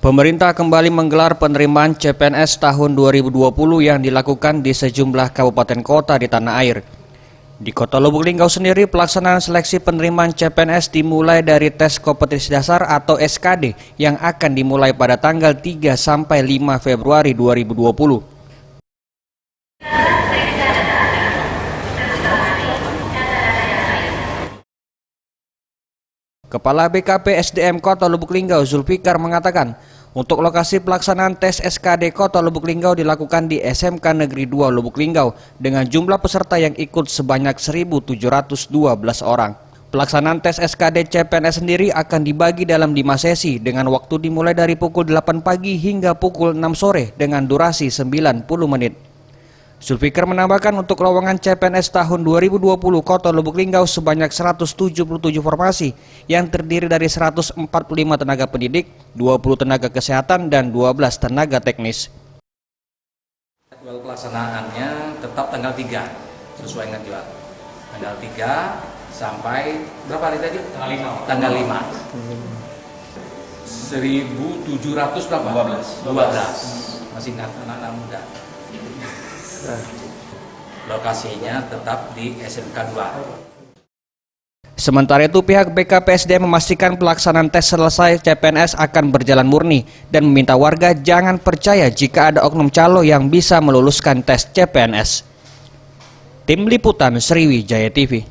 Pemerintah kembali menggelar penerimaan CPNS tahun 2020 yang dilakukan di sejumlah kabupaten kota di tanah air. Di Kota Lubuk Linggau sendiri, pelaksanaan seleksi penerimaan CPNS dimulai dari tes kompetensi dasar atau SKD yang akan dimulai pada tanggal 3 sampai 5 Februari 2020. Kepala BKP SDM Kota Lubuk Linggau Zulfikar mengatakan, untuk lokasi pelaksanaan tes SKD Kota Lubuk Linggau dilakukan di SMK Negeri 2 Lubuk Linggau dengan jumlah peserta yang ikut sebanyak 1.712 orang. Pelaksanaan tes SKD CPNS sendiri akan dibagi dalam 5 sesi dengan waktu dimulai dari pukul 8 pagi hingga pukul 6 sore dengan durasi 90 menit. Zulfikar menambahkan untuk lowongan CPNS tahun 2020 Kota Lubuk Linggau sebanyak 177 formasi yang terdiri dari 145 tenaga pendidik, 20 tenaga kesehatan, dan 12 tenaga teknis. Jadwal pelaksanaannya tetap tanggal 3 sesuai dengan jadwal. Tanggal 3 sampai berapa hari tadi? Tanggal 5. 1.700 berapa? 12. Masih anak-anak muda. Lokasinya tetap di SMK 2. Sementara itu, pihak BKPSDM memastikan pelaksanaan tes selesai CPNS akan berjalan murni dan meminta warga jangan percaya jika ada oknum calo yang bisa meluluskan tes CPNS. Tim Liputan Sriwijaya TV.